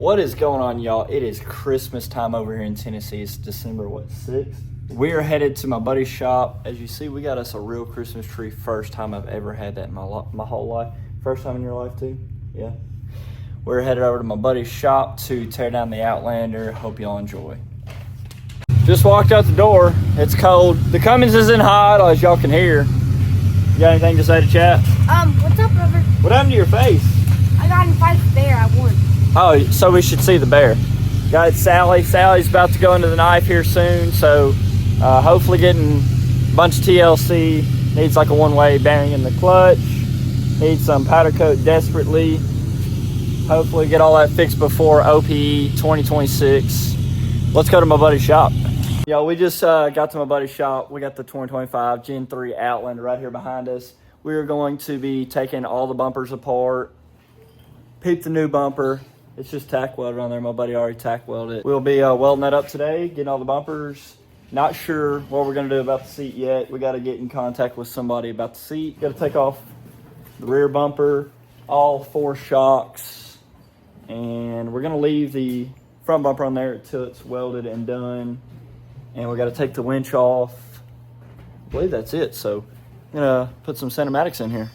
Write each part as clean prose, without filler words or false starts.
What is going on, y'all? It is Christmas time over here in Tennessee. It's December, 6th? We are headed to my buddy's shop. As you see, we got us a real Christmas tree. First time I've ever had that in my whole life. First time in your life too? Yeah. We're headed over to my buddy's shop to tear down the Outlander. Hope y'all enjoy. Just walked out the door. It's cold. The Cummins isn't hot, as y'all can hear. You got anything to say to chat? What's up, brother? What happened to your face? I got in a fight with Bear. I won. Oh, so we should see the bear. Got Sally. Sally's about to go into the knife here soon, so hopefully getting a bunch of TLC. Needs like a one-way bearing in the clutch. Needs some powder coat desperately. Hopefully get all that fixed before OPE 2026. Let's go to my buddy's shop. Yo, we just got to my buddy's shop. We got the 2025 Gen 3 Outlander right here behind us. We are going to be taking all the bumpers apart. Peep the new bumper. It's just tack welded on there. My buddy already tack welded it. We'll be welding that up today, getting all the bumpers. Not sure what we're gonna do about the seat yet. We gotta get in contact with somebody about the seat. Gotta take off the rear bumper, all 4 shocks, and we're gonna leave the front bumper on there until it's welded and done. And we gotta take the winch off. I believe that's it. So I'm gonna put some cinematics in here.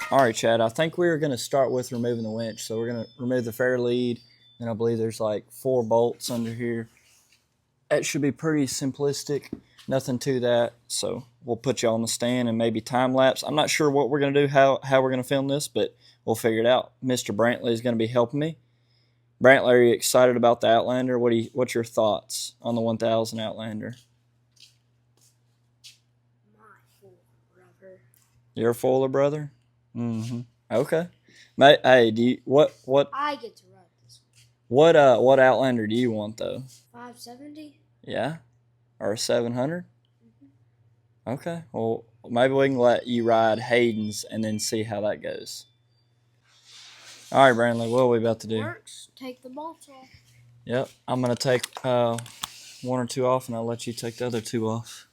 All right, Chad, I think we're going to start with removing the winch. So we're going to remove the fair lead, and I believe there's like 4 bolts under here. That should be pretty simplistic, nothing to that. So we'll put you on the stand and maybe time lapse. I'm not sure what we're going to do, how we're going to film this, but we'll figure it out. Mr. Brantley is going to be helping me. Brantley, are you excited about the Outlander? What's your thoughts on the 1000 Outlander? My fool, brother. Your foiler brother? Mm-hmm. Okay. Hey, what? I get to ride this one. What Outlander do you want though? 570. Yeah, or a 700. Mm-hmm. Okay. Well, maybe we can let you ride Hayden's and then see how that goes. All right, Brandley. What are we about to do? Works. Take the bolts off. Yep. I'm gonna take 1 or 2 off, and I'll let you take the other 2 off.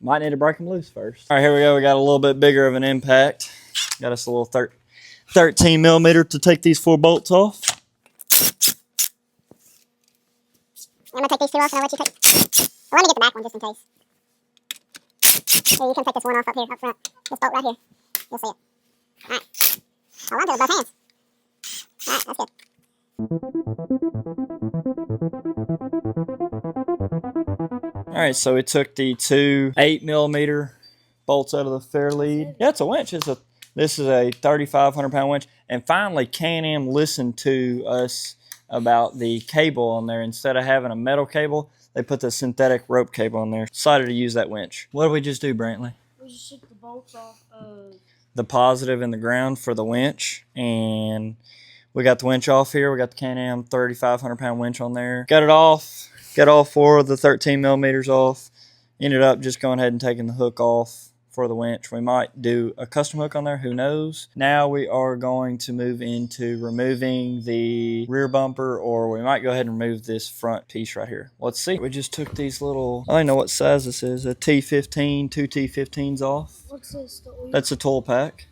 Might need to break them loose first. All right, here we go. We got a little bit bigger of an impact. Got us a little 13 millimeter to take these 4 bolts off. I'm going to take these 2 off and I'll let you take... Well, let me get the back one just in case. Here, you can take this one off up here, up front. This bolt right here. You'll see it. Alright. Hold on to it with both hands. Alright, that's good. All right, so we took the 2 8 millimeter bolts out of the fair lead. Yeah, it's a winch. This is a 3,500 pound winch. And finally, Can Am listened to us about the cable on there. Instead of having a metal cable, they put the synthetic rope cable on there. Decided to use that winch. What did we just do, Brantley? We just took the bolts off of the positive and the ground for the winch, and we got the winch off here. We got the Can Am 3,500 pound winch on there. Got it off. Got all 4 of the 13 millimeters off. Ended up just going ahead and taking the hook off for the winch. We might do a custom hook on there, who knows. Now we are going to move into removing the rear bumper, or we might go ahead and remove this front piece right here. Let's see. We just took these little, I don't know what size this is, a T15, 2 T15s off. what's this? The oil? That's a tool pack.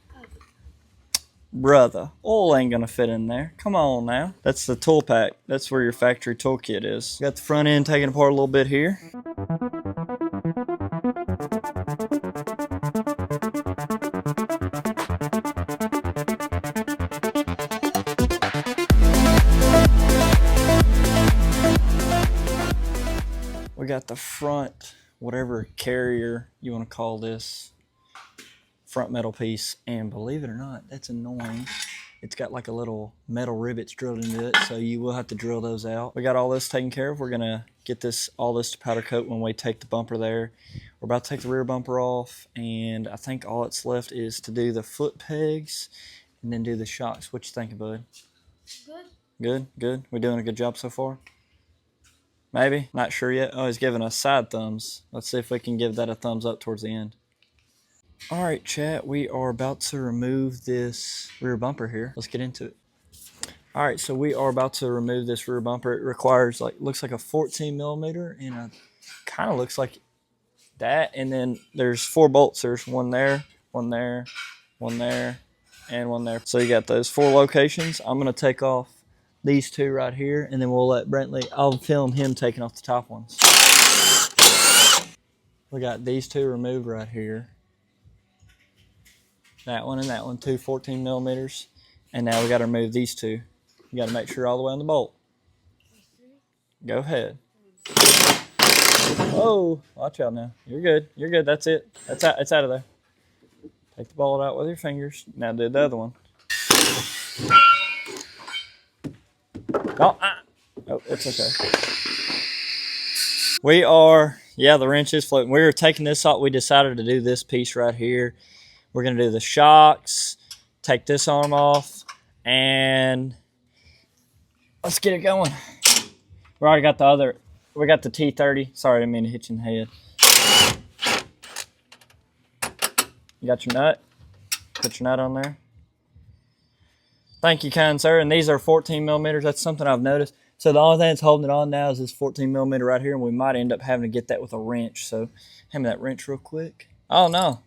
Brother, oil ain't gonna fit in there. Come on now. That's the tool pack. That's where your factory toolkit is. Got the front end taken apart a little bit here. We got the front, whatever carrier you want to call this, front metal piece, and believe it or not, that's annoying. It's got like a little metal rivets drilled into it, so you will have to drill those out. We got all this taken care of. We're gonna get all this to powder coat when we take the bumper there. We're about to take the rear bumper off, and I think all that's left is to do the foot pegs and then do the shocks. What you thinking, bud? Good. Good. We doing a good job so far? Maybe, not sure yet. Oh, he's giving us side thumbs. Let's see if we can give that a thumbs up towards the end. All right, chat, we are about to remove this rear bumper here. Let's get into it. All right, so we are about to remove this rear bumper. It requires looks like a 14 millimeter and a kind of looks like that. And then there's 4 bolts. There's one there, one there, one there, and one there. So you got those 4 locations. I'm gonna take off these 2 right here, and then we'll let Brentley, I'll film him taking off the top ones. We got these 2 removed right here. That one and that one, 2 14 millimeters. And now we got to remove these 2. You got to make sure all the way on the bolt. Go ahead. Oh, watch out now. You're good. You're good. That's it. That's out. It's out of there. Take the bolt out with your fingers. Now do the other one. Oh, it's okay. We are, yeah, the wrench is floating. We are taking this off. We decided to do this piece right here. We're going to do the shocks, take this arm off, and let's get it going. We already got the other, we got the T30. Sorry, I didn't mean to hit you in the head. You got your nut? Put your nut on there. Thank you, kind sir. And these are 14 millimeters. That's something I've noticed. So the only thing that's holding it on now is this 14 millimeter right here, and we might end up having to get that with a wrench. So hand me that wrench real quick. Oh, no.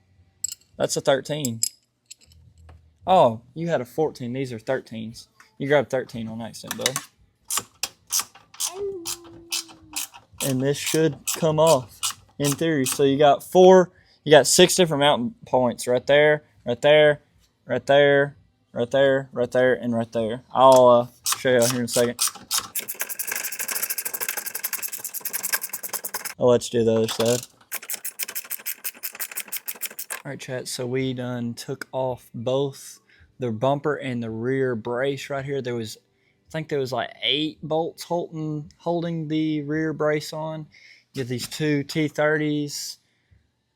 That's a 13. Oh, you had a 14. These are 13s. You grabbed 13 on accident, bud. And this should come off in theory. So you got 6 different mounting points right there, right there, right there, right there, right there, and right there. I'll show you here in a second. I'll let you do the other side. All right, chat, so we done took off both the bumper and the rear brace right here. I think there was like 8 bolts holding the rear brace on. You have these 2 T30s,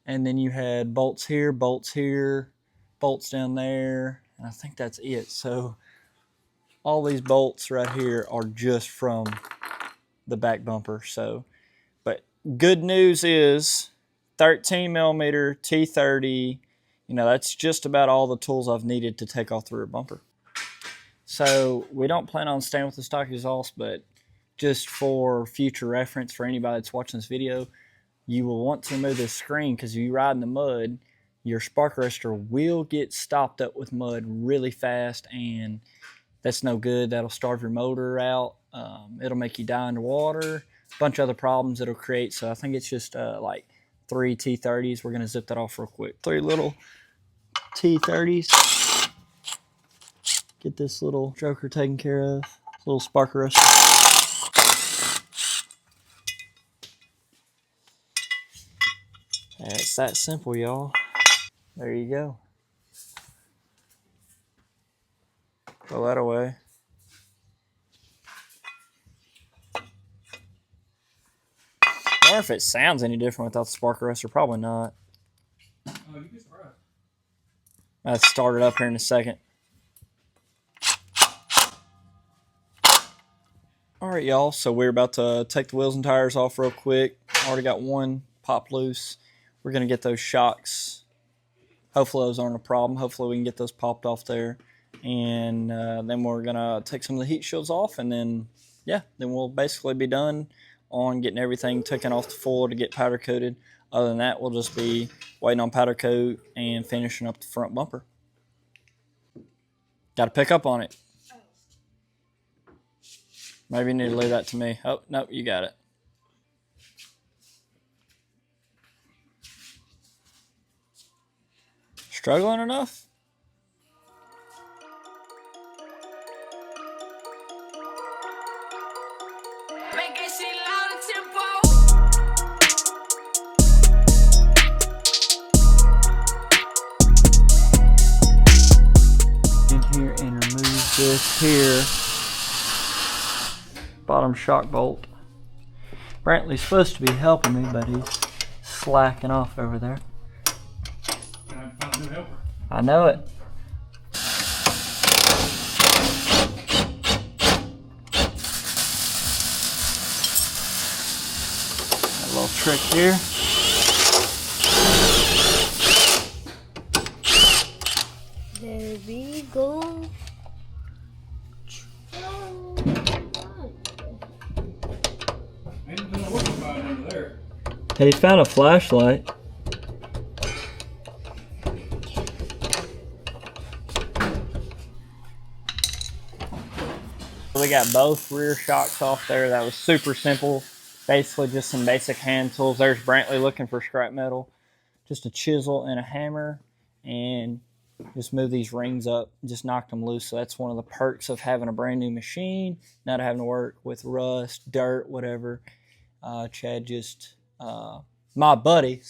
and then you had bolts here, bolts down there, and I think that's it. So all these bolts right here are just from the back bumper. So, but good news is 13 millimeter T30, that's just about all the tools I've needed to take off the rear bumper. So we don't plan on staying with the stock exhaust, but just for future reference for anybody that's watching this video, you will want to remove this screen because if you ride in the mud, your spark arrestor will get stopped up with mud really fast, and that's no good. That'll starve your motor out. It'll make you die underwater. A bunch of other problems it'll create. So I think it's just like 3 T30s. We're going to zip that off real quick. 3 little T30s. Get this little joker taken care of. Little spark arrestor. It's that simple, y'all. There you go. Throw that away. I wonder if it sounds any different without the spark arrestor. Probably not. Oh, you can start. I'll start it up here in a second. All right, y'all. So we're about to take the wheels and tires off real quick. Already got one pop loose. We're going to get those shocks. Hopefully those aren't a problem. Hopefully we can get those popped off there. And then we're going to take some of the heat shields off. And then, yeah, then we'll basically be done on getting everything taken off the floor to get powder coated. Other than that, we'll just be waiting on powder coat and finishing up the front bumper. Got to pick up on it. Maybe you need to leave that to me. Oh, no, you got it. Struggling enough? In here and remove this here bottom shock bolt. Brantley's supposed to be helping me, but he's slacking off over there. I know it. A little trick here. Hey, found a flashlight. We got both rear shocks off there. That was super simple. Basically just some basic hand tools. There's Brantley looking for scrap metal. Just a chisel and a hammer, and just move these rings up, just knocked them loose. So that's one of the perks of having a brand new machine, not having to work with rust, dirt, whatever. Chad just, my buddy,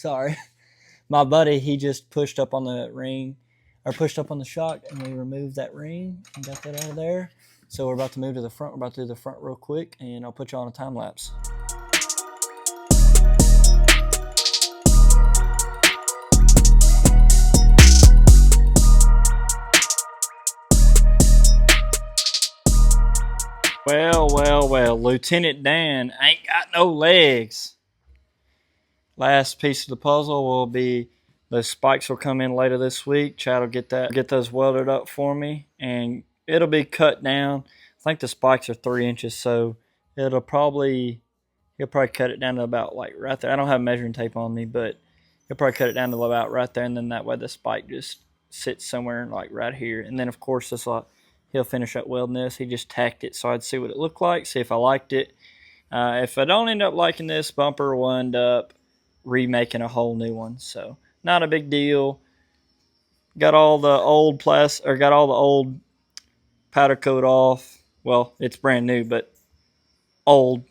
he just pushed up on the ring, or pushed up on the shock, and we removed that ring and got that out of there. So we're about to move to the front. We're about to do the front real quick, and I'll put you on a time lapse. Well, Lieutenant Dan ain't got no legs. Last piece of the puzzle will be the spikes will come in later this week. Chad will get those welded up for me, and it'll be cut down. I think the spikes are 3 inches, so he'll probably cut it down to about like right there. I don't have measuring tape on me, but he'll probably cut it down to about right there, and then that way the spike just sits somewhere like right here. And then of course he'll finish up welding this. He just tacked it so I'd see what it looked like, see if I liked it. If I don't end up liking this bumper, we'll end up remaking a whole new one. So not a big deal. Got all the old powder coat off. Well, it's brand new, but old.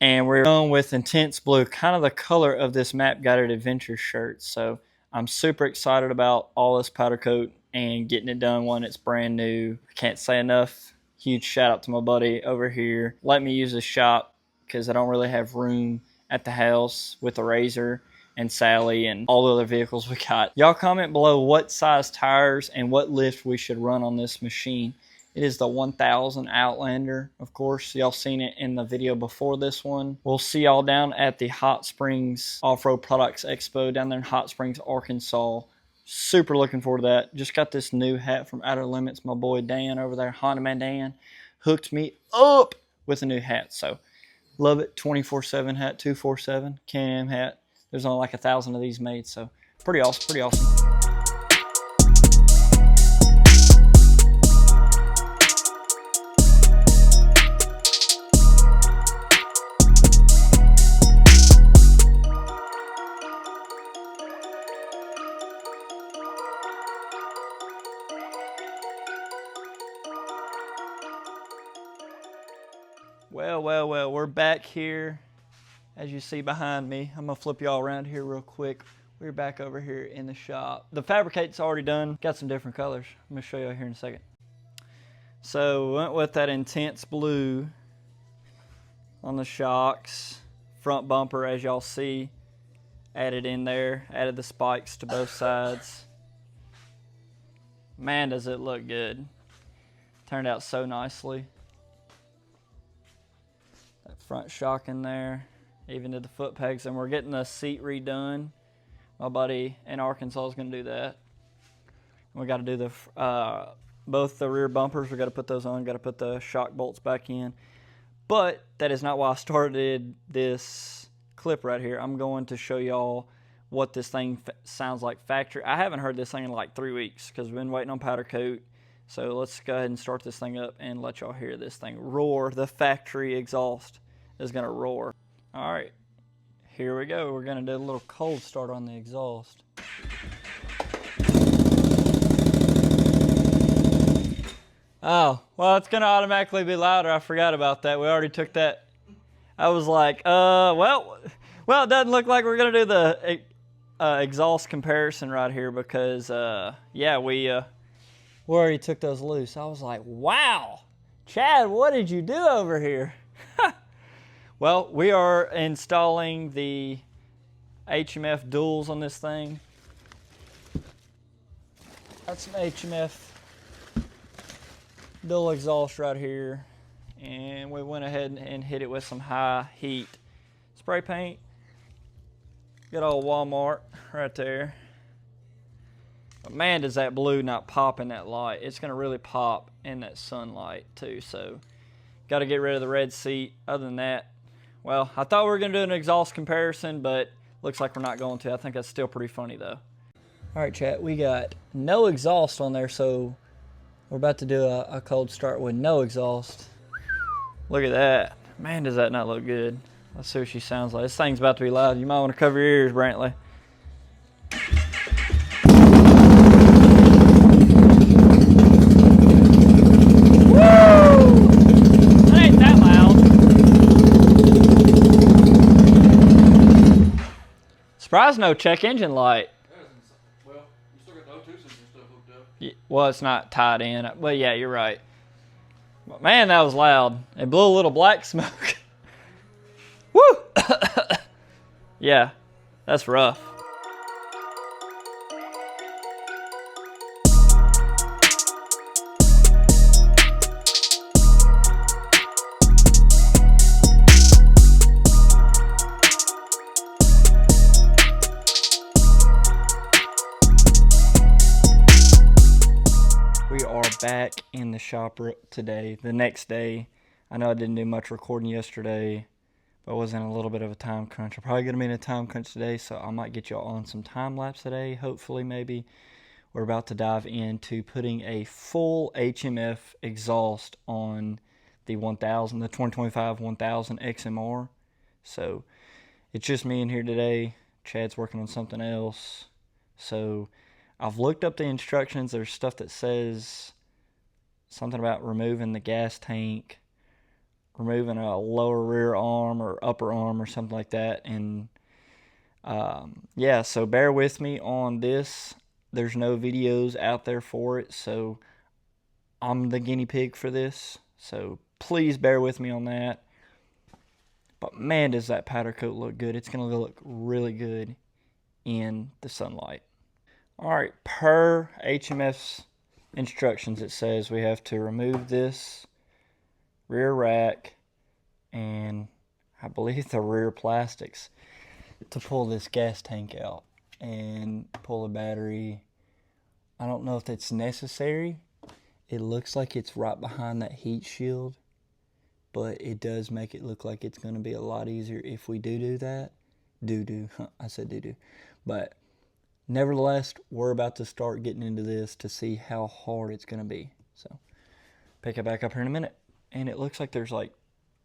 And we're going with intense blue, kind of the color of this Map Guided Adventure shirt. So I'm super excited about all this powder coat and getting it done when it's brand new. I can't say enough. Huge shout out to my buddy over here. Let me use his shop because I don't really have room at the house with the Razor and Sally and all the other vehicles we got. Y'all comment below what size tires and what lift we should run on this machine. It is the 1000 Outlander, of course. Y'all seen it in the video before this one. We'll see y'all down at the Hot Springs Off-Road Products Expo down there in Hot Springs, Arkansas. Super looking forward to that. Just got this new hat from Outer Limits. My boy Dan over there, Honda Man Dan, hooked me up with a new hat. So love it. 24/7 hat, 247 Can Am hat. There's only like 1,000 of these made, so pretty awesome, pretty awesome. Well, we're back here, as you see behind me. I'm gonna flip y'all around here real quick. We're back over here in the shop. The fabricate's already done. Got some different colors. I'm gonna show you here in a second. So we went with that intense blue on the shocks. Front bumper, as y'all see, added in there. Added the spikes to both sides. Man, does it look good. Turned out so nicely. Front shock in there, even did the foot pegs, and we're getting the seat redone. My buddy in Arkansas is going to do that. And we got to do the both the rear bumpers. We got to put those on. Got to put the shock bolts back in. But that is not why I started this clip right here. I'm going to show y'all what this thing sounds like factory. I haven't heard this thing in like 3 weeks because we've been waiting on powder coat. So let's go ahead and start this thing up and let y'all hear this thing roar. The factory exhaust is going to roar. All right, here we go. We're going to do a little cold start on the exhaust. Oh, well, it's going to automatically be louder. I forgot about that. We already took that. I was like, well, it doesn't look like we're going to do the exhaust comparison right here because, yeah, we already took those loose. I was like, wow, Chad, what did you do over here? Well, we are installing the HMF duals on this thing. That's an HMF dual exhaust right here. And we went ahead and hit it with some high heat spray paint. Good old Walmart right there. But man, does that blue not pop in that light. It's going to really pop in that sunlight too. So got to get rid of the red seat. Other than that, well, I thought we were going to do an exhaust comparison, but looks like we're not going to. I think that's still pretty funny though. All right, chat, we got no exhaust on there, so we're about to do a cold start with no exhaust. Look at that. Man, does that not look good. Let's see what she sounds like. This thing's about to be loud. You might want to cover your ears, Brantley. Woo! That ain't that loud. Surprised no check engine light. Well, you still got the O2 sensor stuff hooked up. Yeah, well, it's not tied in. But yeah, you're right. But man, that was loud. It blew a little black smoke. Woo! Yeah, that's rough. We are back in the shop today, the next day. I know I didn't do much recording yesterday, but I was in a little bit of a time crunch. I'm probably going to be in a time crunch today, so I might get y'all on some time lapse today, hopefully, maybe. We're about to dive into putting a full HMF exhaust on the 1000, the 2025 1000 XMR. So it's just me in here today. Chad's working on something else. So I've looked up the instructions. There's stuff that says something about removing the gas tank, removing a lower rear arm or upper arm or something like that. And yeah, so bear with me on this. There's no videos out there for it, so I'm the guinea pig for this. So please bear with me on that. But man, does that powder coat look good. It's going to look really good in the sunlight. All right, per HMF's instructions, it says we have to remove this rear rack and I believe the rear plastics to pull this gas tank out and pull the battery. I don't know if that's necessary. It looks like it's right behind that heat shield, but it does make it look like it's going to be a lot easier if we do that. I said do. But nevertheless, we're about to start getting into this to see how hard it's going to be. So pick it back up here in a minute. And it looks like there's like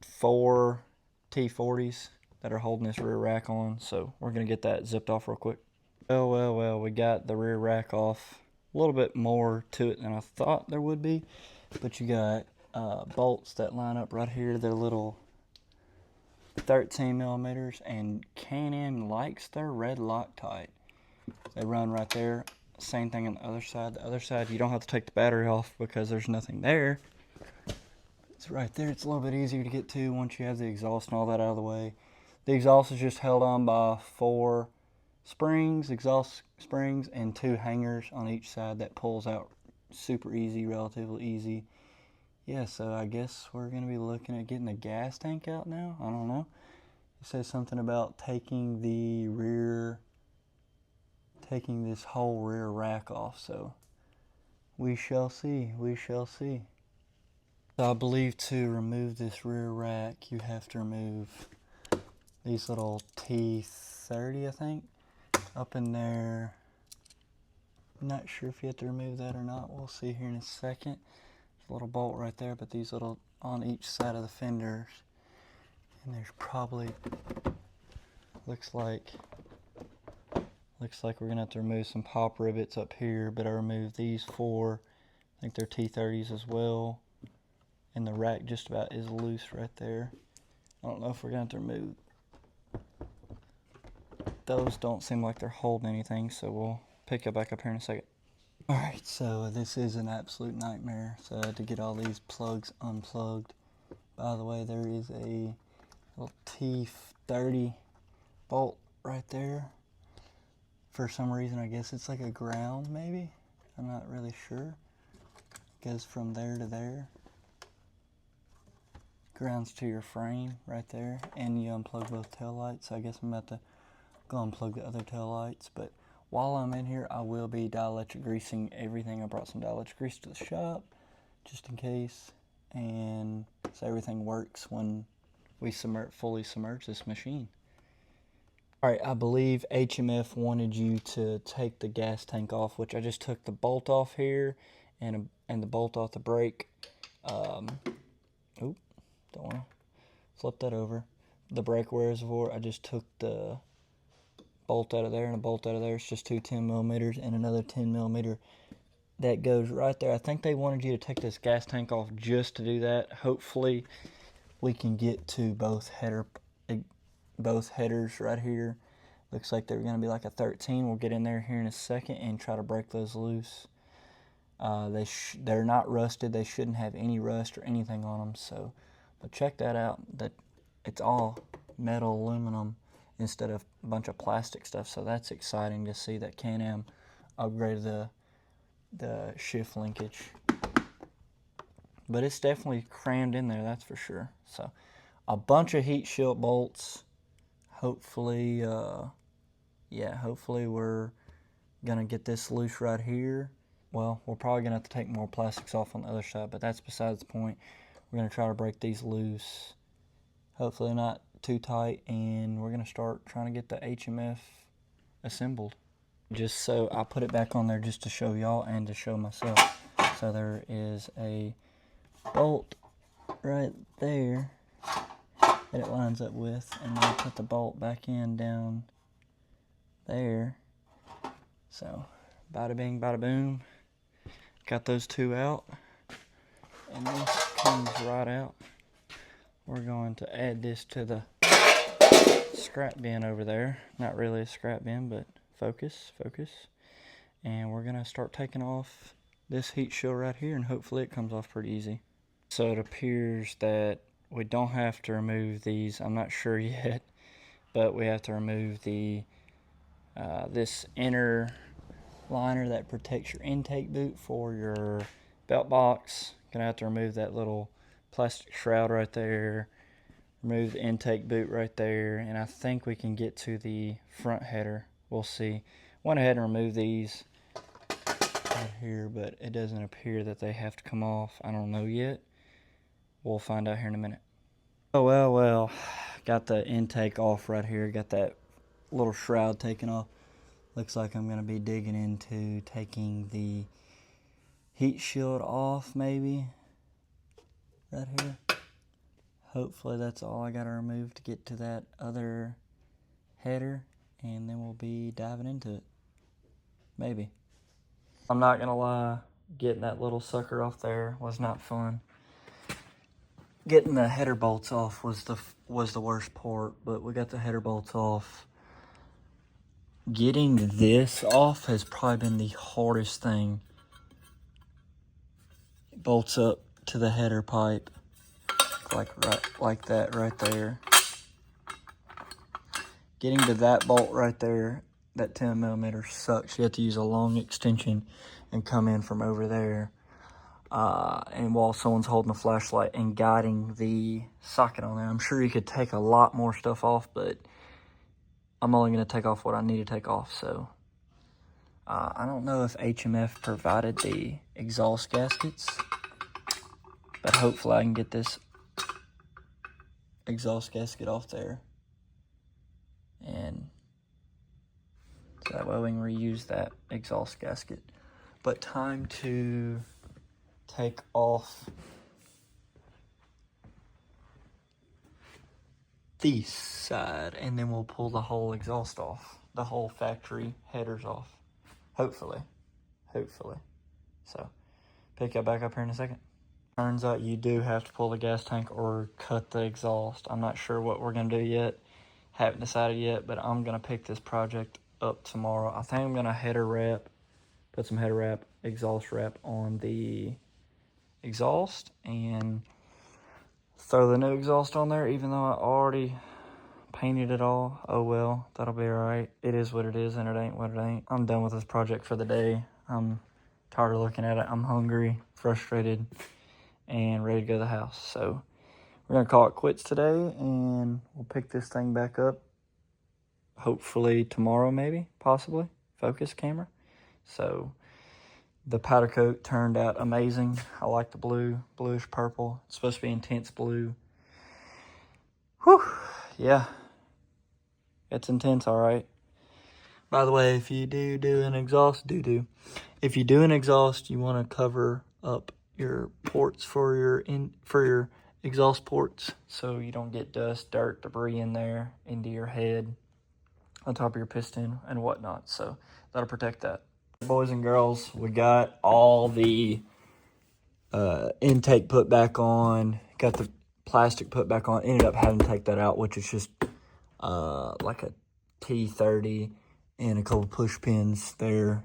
4 T40s that are holding this rear rack on. So we're going to get that zipped off real quick. Well, we got the rear rack off. A little bit more to it than I thought there would be. But you got bolts that line up right here. They're little 13 millimeters. And Can Am likes their red Loctite. They run right there. Same thing on the other side. The other side, you don't have to take the battery off because there's nothing there. It's right there. It's a little bit easier to get to once you have the exhaust and all that out of the way. The exhaust is just held on by 4 springs, exhaust springs, and 2 hangers on each side that pulls out super easy, relatively easy. Yeah, so I guess we're going to be looking at getting the gas tank out now. I don't know. It says something about taking this whole rear rack off, so we shall see. So I believe to remove this rear rack, you have to remove these little T30, I think, up in there. I'm not sure if you have to remove that or not. We'll see here in a second. There's a little bolt right there, but these little on each side of the fenders. And there's probably, looks like we're gonna have to remove some pop rivets up here, but I removed these 4. I think they're T30s as well. And the rack just about is loose right there. I don't know if we're gonna have to remove. Those don't seem like they're holding anything, so we'll pick it back up here in a second. Alright, so this is an absolute nightmare. So I had to get all these plugs unplugged. By the way, there is a little T30 bolt right there. For some reason, I guess it's like a ground, maybe? I'm not really sure. It goes from there to there. Grounds to your frame right there. And you unplug both tail lights. So I guess I'm about to go unplug the other tail lights. But while I'm in here, I will be dielectric greasing everything. I brought some dielectric grease to the shop, just in case. And so everything works when we fully submerge this machine. All right, I believe HMF wanted you to take the gas tank off, which I just took the bolt off here and the bolt off the brake. Don't want to flip that over. The brake reservoir, I just took the bolt out of there and a bolt out of there. It's just two 10 millimeters and another 10 millimeter that goes right there. I think they wanted you to take this gas tank off just to do that. Hopefully we can get to both headers right here. Looks like they're going to be like a 13. We'll get in there here in a second and try to break those loose. They're not rusted. They shouldn't have any rust or anything on them. So, but check that out. That it's all metal aluminum instead of a bunch of plastic stuff. So that's exciting to see that Can Am upgraded the shift linkage. But it's definitely crammed in there, that's for sure. So a bunch of heat shield bolts. Hopefully, hopefully we're gonna get this loose right here. Well, we're probably gonna have to take more plastics off on the other side, but that's besides the point. We're gonna try to break these loose. Hopefully not too tight, and we're gonna start trying to get the HMF assembled. Just so I put it back on there just to show y'all and to show myself. So there is a bolt right there that it lines up with, and then I put the bolt back in down there. So bada bing bada boom, got those two out, and this comes right out. We're going to add this to the scrap bin over there. Not really a scrap bin, but focus. And we're gonna start taking off this heat shield right here, and hopefully it comes off pretty easy. So it appears that we don't have to remove these. I'm not sure yet, but we have to remove the this inner liner that protects your intake boot for your belt box. Gonna have to remove that little plastic shroud right there, remove the intake boot right there, and I think we can get to the front header. We'll see. Went ahead and removed these right here, but it doesn't appear that they have to come off. I don't know yet. We'll find out here in a minute. Oh, well, got the intake off right here. Got that little shroud taken off. Looks like I'm gonna be digging into taking the heat shield off, maybe, right here. Hopefully that's all I gotta remove to get to that other header, and then we'll be diving into it. Maybe. I'm not gonna lie, getting that little sucker off there was not fun. Getting the header bolts off was the worst part, but we got the header bolts off. Getting this off has probably been the hardest thing. It bolts up to the header pipe, like that right there. Getting to that bolt right there, that 10 millimeter sucks. You have to use a long extension and come in from over there. And while someone's holding a flashlight and guiding the socket on there. I'm sure you could take a lot more stuff off, but I'm only going to take off what I need to take off. So I don't know if HMF provided the exhaust gaskets, but hopefully I can get this exhaust gasket off there, and so that way we can reuse that exhaust gasket. But time to take off this side, and then we'll pull the whole exhaust off, the whole factory headers off. Hopefully. So pick that back up here in a second. Turns out you do have to pull the gas tank or cut the exhaust. I'm not sure what we're gonna do yet. Haven't decided yet, but I'm gonna pick this project up tomorrow. I think I'm gonna header wrap, put some header wrap, exhaust wrap on the exhaust, and throw the new exhaust on there, even though I already painted it all. Oh well, that'll be alright. It is what it is, and it ain't what it ain't. I'm done with this project for the day. I'm tired of looking at it. I'm hungry, frustrated, and ready to go to the house. So we're gonna call it quits today, and we'll pick this thing back up hopefully tomorrow, maybe, possibly. Focus camera. So the powder coat turned out amazing. I like the blue, bluish purple. It's supposed to be intense blue. Whew, yeah. It's intense, all right. By the way, if you do an exhaust, if you do an exhaust, you want to cover up your ports for your exhaust ports, so you don't get dust, dirt, debris in there into your head, on top of your piston and whatnot. So that'll protect that. Boys and girls, we got all the intake put back on, got the plastic put back on. Ended up having to take that out, which is just like a T30 and a couple push pins there.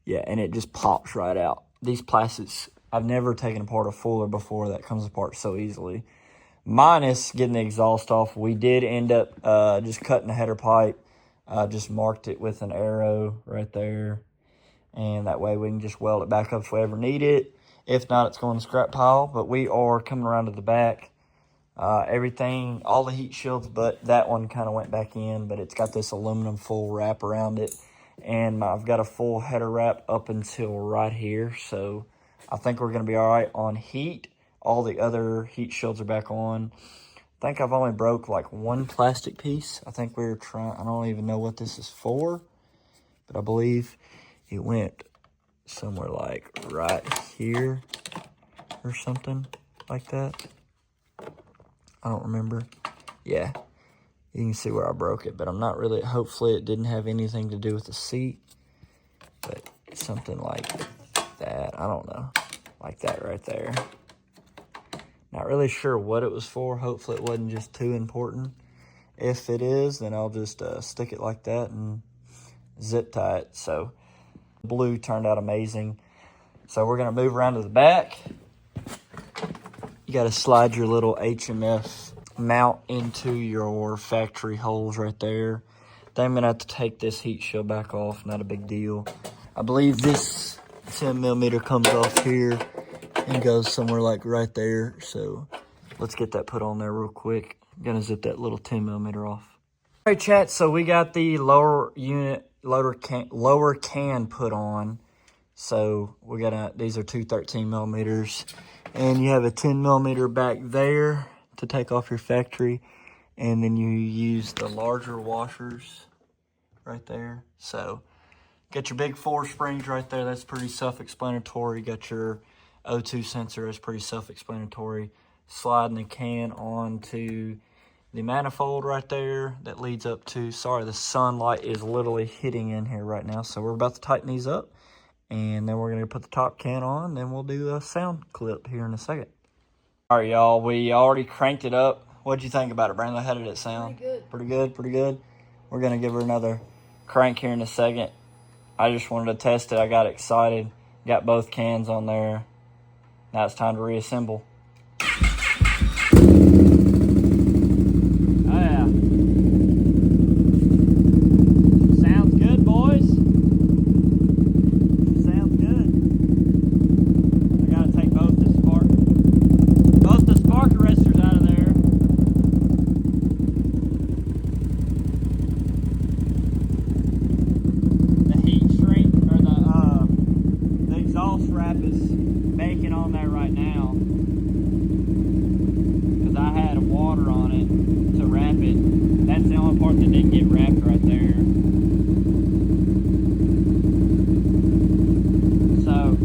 Yeah, and it just pops right out. These plastics, I've never taken apart a Fuller before that comes apart so easily. Minus getting the exhaust off. We did end up just cutting the header pipe. Just marked it with an arrow right there. And that way we can just weld it back up if we ever need it. If not, it's going to the scrap pile. But we are coming around to the back. Everything, all the heat shields, but that one kind of went back in. But it's got this aluminum full wrap around it. And I've got a full header wrap up until right here. So I think we're going to be all right on heat. All the other heat shields are back on. I think I've only broke like one plastic piece. I think we were trying, I don't even know what this is for, but I believe it went somewhere like right here or something like that. I don't remember. Yeah, you can see where I broke it, but I'm not really, hopefully it didn't have anything to do with the seat, but something like that. I don't know, like that right there. Not really sure what it was for. Hopefully it wasn't just too important. If it is, then I'll just stick it like that and zip tie it. So blue turned out amazing. So we're going to move around to the back. You got to slide your little HMF mount into your factory holes right there. Then I'm going to have to take this heat shield back off. Not a big deal. I believe this 10 millimeter comes off here and goes somewhere like right there. So let's get that put on there real quick. I'm gonna zip that little 10 millimeter off. All right, chat, so we got the lower can put on. So we got these are two 13 millimeters, and you have a 10 millimeter back there to take off your factory, and then you use the larger washers right there. So got your big 4 springs right there. That's pretty self-explanatory. Got your O2 sensor. That's pretty self-explanatory. Sliding the can onto the manifold right there that leads up to, sorry, the sunlight is literally hitting in here right now. So we're about to tighten these up, and then we're going to put the top can on, then we'll do a sound clip here in a second. All right, y'all, we already cranked it up. What'd you think about it, Brandon? How did it sound? Pretty good. Pretty good? We're going to give her another crank here in a second. I just wanted to test it. I got excited. Got both cans on there. Now it's time to reassemble. Oh yeah. Sounds good, boys. Sounds good. I gotta take both the spark arrestors out of there. The heat shrink or the exhaust wrap is baking on there right now because I had water on it to wrap it. That's the only part that didn't get wrapped right there. So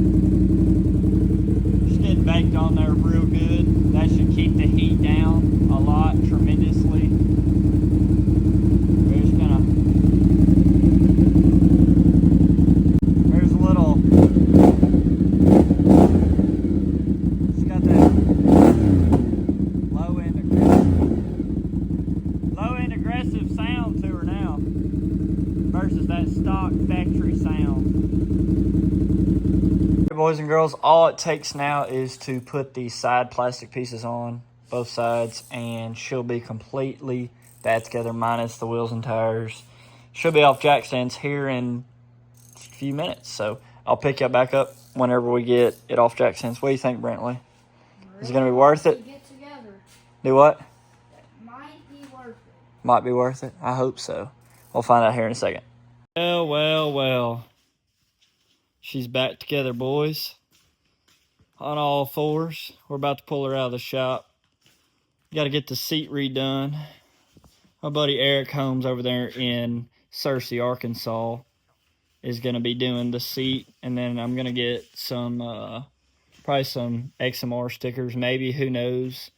just getting baked on there real good. That should keep the heat down a lot tremendously. We're just gonna, there's a little, it's got that low end aggressive sound to her now versus that stock factory sound. Boys and girls, all it takes now is to put the side plastic pieces on both sides, and she'll be completely back together minus the wheels and tires. She'll be off jack stands here in a few minutes, so I'll pick you back up whenever we get it off jack stands. What do you think, Brantley? Is it going to be worth it? Get together. Do what? Might be worth it. Might be worth it. I hope so. We'll find out here in a second. Well. She's back together, boys. On all fours. We're about to pull her out of the shop. Got to get the seat redone. My buddy Eric Holmes over there in Searcy, Arkansas, is going to be doing the seat, and then I'm going to get some, probably some XMR stickers, maybe, who knows,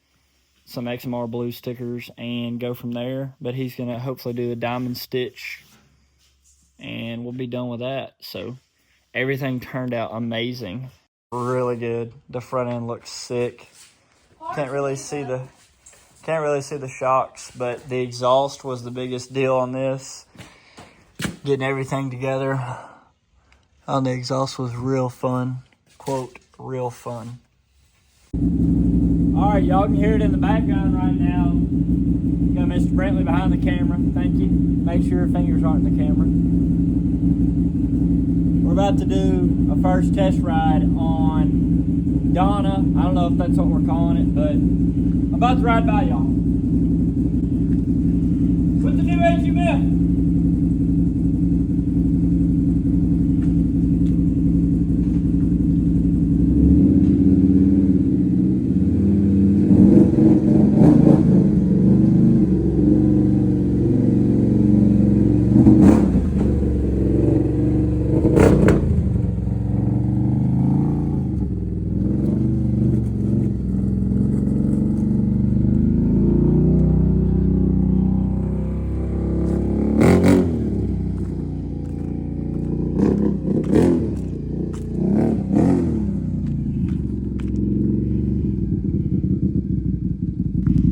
some XMR blue stickers, and go from there. But he's going to hopefully do a diamond stitch, and we'll be done with that. So everything turned out amazing. Really good. The front end looks sick. Can't really see the shocks, but the exhaust was the biggest deal on this. Getting everything together on the exhaust was real fun. Quote, real fun. All right, y'all can hear it in the background right now. Got Mr. Brentley behind the camera. Thank you. Make sure your fingers aren't in the camera. We're about to do a first test ride on Donna. I don't know if that's what we're calling it, but I'm about to ride by y'all with the new HMF.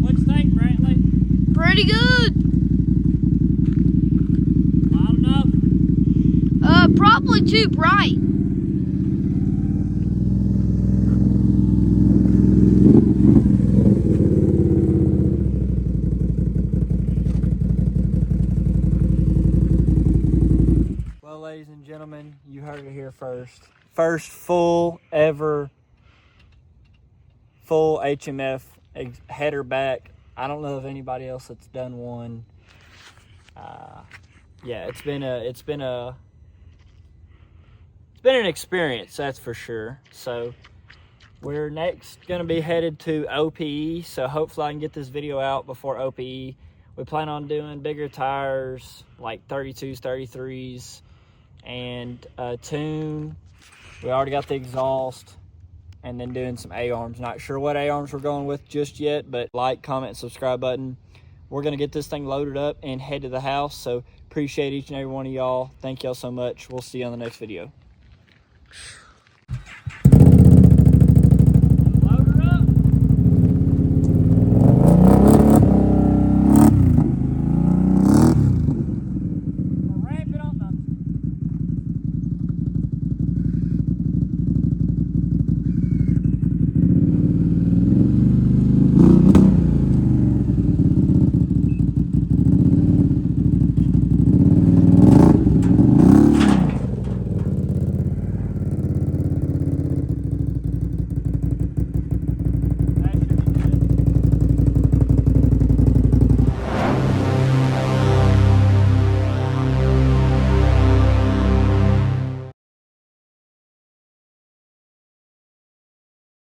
What'd you think, Brantley? Pretty good. Loud enough? Probably too bright. Well, ladies and gentlemen, you heard it here first. First full HMF header back. I don't know of anybody else that's done one. Yeah, it's been an experience, that's for sure. So we're next going to be headed to OPE. So hopefully I can get this video out before OPE. We plan on doing bigger tires, like 32s, 33s, and a tune. We already got the exhaust, and then doing some A-arms. Not sure what A-arms we're going with just yet, but like, comment, subscribe button. We're going to get this thing loaded up and head to the house. So appreciate each and every one of y'all. Thank y'all so much. We'll see you on the next video.